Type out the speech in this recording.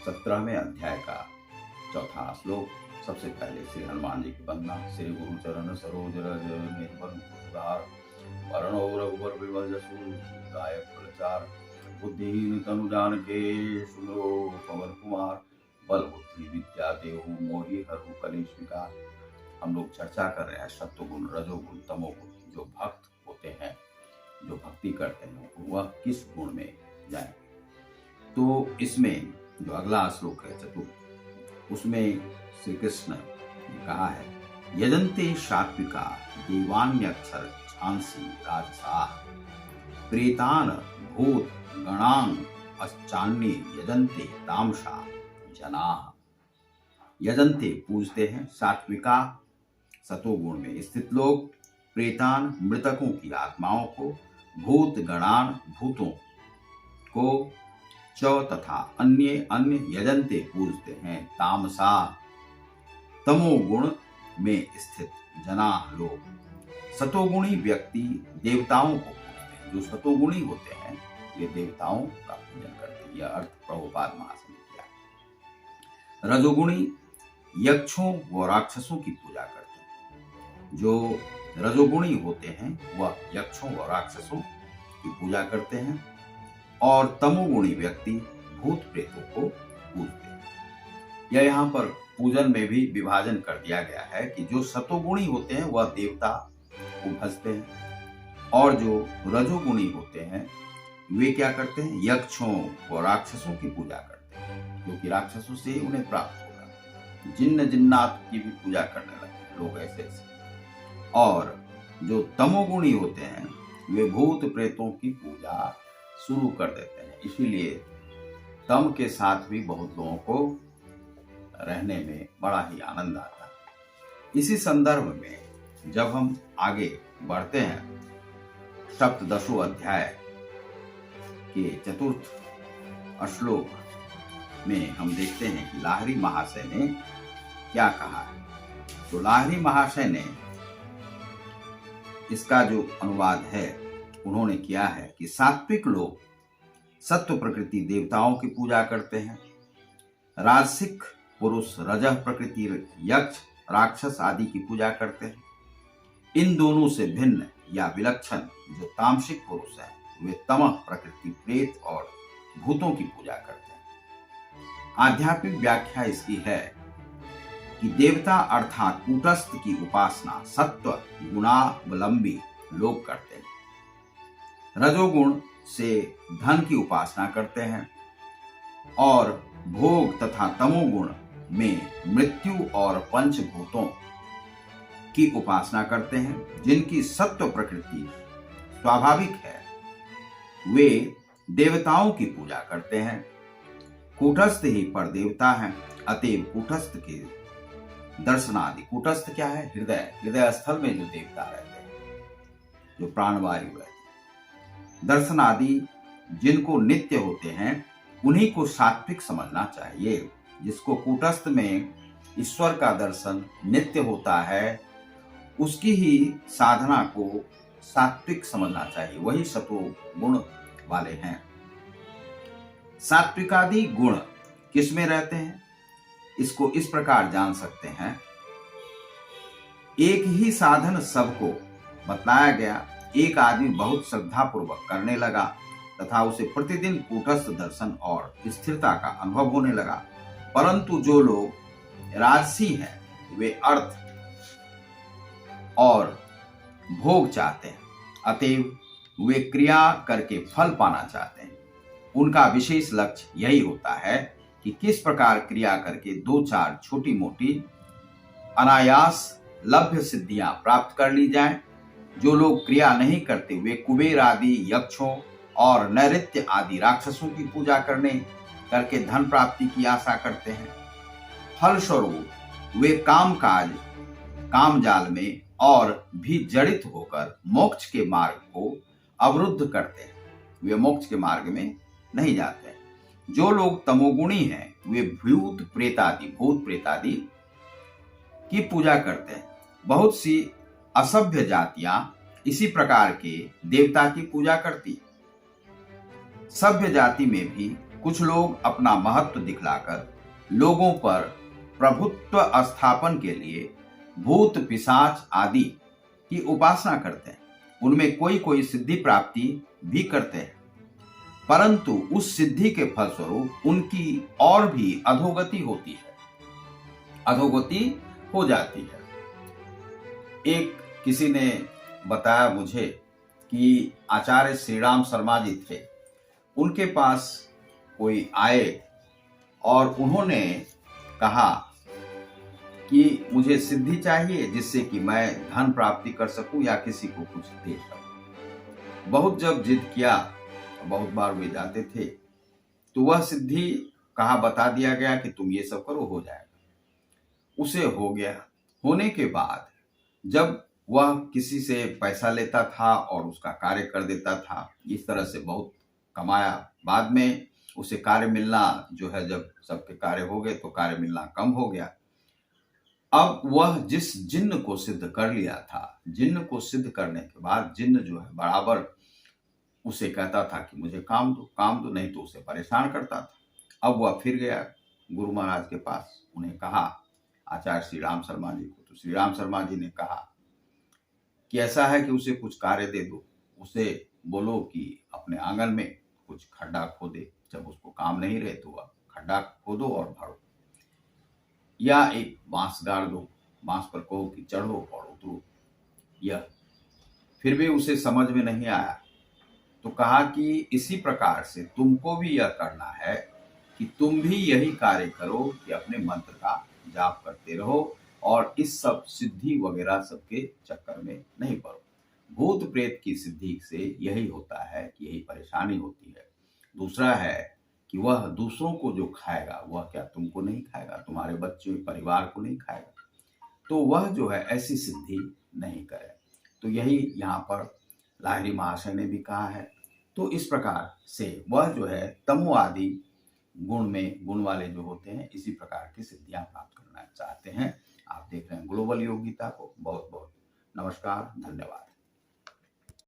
17वें अध्याय का चौथा श्लोक। सबसे पहले श्री हनुमान जी की वंदना। श्री गुरु चरण सरोज रज निर्मल सुधार, वरणो रघुवर विमल जसु गायक प्रचार, बुद्धिहीन तनु जानिके सुनो पवन कुमार, बल बुद्धि विद्या देहु मोहि हरहु कलेश विकार। हम लोग चर्चा कर रहे हैं सत्वगुण, रजोगुण, तमोगुण। जो भक्त होते हैं, जो भक्ति करते हैं, वह किस गुण में जाए। तो इसमें जो अगला श्लोक है चतुर्थ, उसमें श्री कृष्ण ने कहा है, यजन्ते सात्विका देवान्यक्षर छांसी राजसा, प्रेतान भूत गणांग अश्चान्य यजन्ते तामसा जना। यजन्ते पूजते हैं, सात्विका सतोगुण में स्थित लोग, प्रेतान मृतकों की आत्माओं को, भूत गणान भूतों को, च तथा अन्य यजन्ते पूजते हैं, तामसा तमोगुण में स्थित जना लोग। सतोगुणी व्यक्ति देवताओं को पूजते हैं। जो सतोगुणी होते हैं वे देवताओं का पूजन करते हैं। यह अर्थ प्रभुपाद महाशय ने किया। रजोगुणी यक्षों व राक्षसों की पूजा करते हैं। जो रजोगुणी होते हैं वह यक्षों व राक्षसों की पूजा करते हैं, और तमोगुणी व्यक्ति भूत प्रेतों को पूजते हैं। यह यहाँ पर पूजन में भी विभाजन कर दिया गया है कि जो सतोगुणी होते हैं वह देवता को भजते हैं, और जो रजोगुणी होते हैं वे क्या करते हैं, यक्षों व राक्षसों की पूजा करते हैं, क्योंकि राक्षसों से उन्हें प्राप्त होगा। जिन्न जिन्नात की भी पूजा करने लगते लोग ऐसे। और जो तमोगुणी होते हैं वे भूत प्रेतों की पूजा शुरू कर देते हैं। इसीलिए तम के साथ भी बहुत लोगों को रहने में बड़ा ही आनंद आता है। इसी संदर्भ में जब हम आगे बढ़ते हैं, सप्तदशों अध्याय के चतुर्थ श्लोक में हम देखते हैं कि लाहिरी महाशय ने क्या कहा है। तो लाहिरी महाशय ने इसका जो अनुवाद है उन्होंने किया है कि सात्विक लोग सत्व प्रकृति देवताओं की पूजा करते हैं, राजसिक पुरुष रजह प्रकृति यक्ष राक्षस आदि की पूजा करते हैं। इन दोनों से भिन्न या विलक्षण जो तामसिक पुरुष हैं वे तमह प्रकृति प्रेत और भूतों की पूजा करते हैं। आध्यात्मिक व्याख्या इसकी है कि देवता अर्थात कूटस्थ की उपासना सत्व गुणावलंबी लोग करते हैं, रजोगुण से धन की उपासना करते हैं, और भोग तथा तमोगुण में मृत्यु और पंचभूतों की उपासना करते हैं। जिनकी सत्व प्रकृति स्वाभाविक है वे देवताओं की पूजा करते हैं। कूटस्थ ही पर देवता हैं, अतएव कूटस्थ के दर्शनादि। कूटस्थ क्या है, हृदय स्थल में जो देवता रहते हैं, जो प्राणवायु रहते हैं। दर्शन आदि जिनको नित्य होते हैं उन्हीं को सात्विक समझना चाहिए। जिसको कूटस्थ में ईश्वर का दर्शन नित्य होता है उसकी ही साधना को सात्विक समझना चाहिए, वही सतो गुण वाले हैं। सात्विकादि गुण किसमें रहते हैं, इसको इस प्रकार जान सकते हैं। एक ही साधन सबको बतलाया गया। एक आदमी बहुत श्रद्धा पूर्वक करने लगा तथा उसे प्रतिदिन कूटस्थ दर्शन और स्थिरता का अनुभव होने लगा। परंतु जो लोग राजसी हैं वे अर्थ और भोग चाहते हैं, अतएव वे क्रिया करके फल पाना चाहते हैं। उनका विशेष लक्ष्य यही होता है कि किस प्रकार क्रिया करके दो चार छोटी मोटी अनायास लभ्य सिद्धियां प्राप्त कर ली जाएं। जो लोग क्रिया नहीं करते वे कुबेर आदि यक्षों और नैऋत्य आदि राक्षसों की पूजा करके धन प्राप्ति की आशा करते हैं। फलस्वरूप वे काम जाल में और भी जड़ित होकर मोक्ष के मार्ग को अवरुद्ध करते हैं। वे मोक्ष के मार्ग में नहीं जाते। जो लोग तमोगुणी हैं वे भूत प्रेतादि की पूजा करते हैं। बहुत सी असभ्य जातियां इसी प्रकार के देवता की पूजा करती। सभ्य जाति में भी कुछ लोग अपना महत्व दिखलाकर लोगों पर प्रभुत्व स्थापन के लिए भूत पिशाच आदि की उपासना करते हैं। उनमें कोई कोई सिद्धि प्राप्ति भी करते हैं, परंतु उस सिद्धि के फलस्वरूप उनकी और भी अधोगति होती है, अधोगति हो जाती है। एक किसी ने बताया मुझे कि आचार्य श्री राम शर्मा जी थे, उनके पास कोई आए और उन्होंने कहा कि मुझे सिद्धि चाहिए जिससे कि मैं धन प्राप्ति कर सकूं या किसी को कुछ दे सकूं। बहुत जब जिद किया, बहुत बार वे जाते थे, तो वह सिद्धि कहा बता दिया गया कि तुम ये सब करो, हो जाएगा। उसे हो गया। होने के बाद जब वह किसी से पैसा लेता था और उसका कार्य कर देता था, इस तरह से बहुत कमाया। बाद में उसे कार्य मिलना जो है, जब सबके कार्य हो गए तो कार्य मिलना कम हो गया। अब वह जिस जिन्न को सिद्ध कर लिया था, जिन्न को सिद्ध करने के बाद जिन्न जो है बराबर उसे कहता था कि मुझे काम दो, नहीं तो उसे परेशान करता था। अब वह फिर गया गुरु महाराज के पास, उन्हें कहा आचार्य श्री राम शर्मा जी को, तो श्री राम शर्मा जी ने कहा कि ऐसा है कि उसे कुछ कार्य दे दो, उसे बोलो कि अपने आंगन में कुछ खड्डा खोदे, जब उसको काम नहीं रहे तो वह खड्डा खोदो और भरो, या एक बांस गाड़ दो, बांस पर कहो कि चढ़ो और उतरो। यह फिर भी उसे समझ में नहीं आया, तो कहा कि इसी प्रकार से तुमको भी यह करना है कि तुम भी यही कार्य करो कि अपने मंत्र का जाप करते रहो और इस सब सिद्धि वगैरह सबके चक्कर में नहीं पड़ो। भूत प्रेत की सिद्धि से यही होता है कि यही परेशानी होती है। दूसरा है कि वह दूसरों को जो खाएगा वह क्या तुमको नहीं खाएगा, तुम्हारे बच्चों परिवार को नहीं खाएगा, तो वह जो है ऐसी सिद्धि नहीं करे। तो यही यहाँ पर लाहिरी महाशय ने भी कहा है। तो इस प्रकार से वह जो है तमो आदि गुण में गुण वाले जो होते हैं, इसी प्रकार की सिद्धियां प्राप्त करना चाहते हैं। आप देख रहे हैं ग्लोबल योग गीता को। बहुत बहुत नमस्कार, धन्यवाद।